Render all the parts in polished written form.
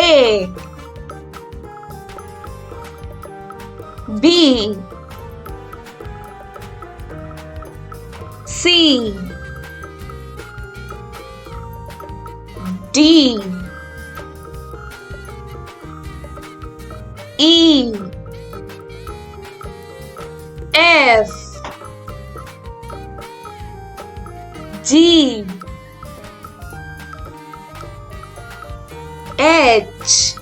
A B C D E F G H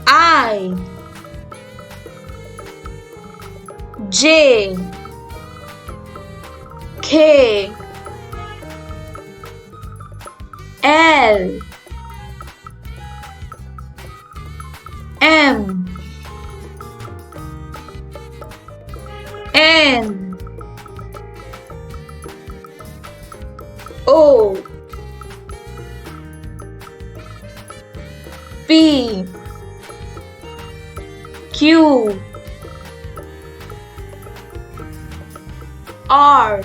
I J K L M N O P Q R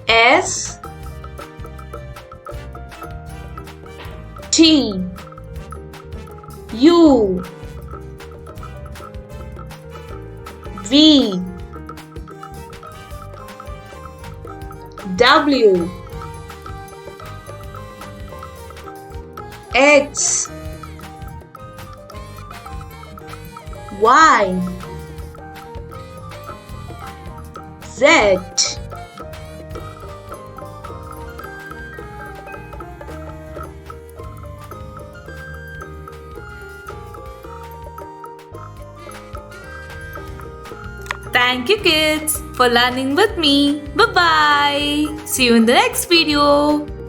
S T U V W X Y Z. Thank you kids for learning with me. Bye bye. See you in the next video.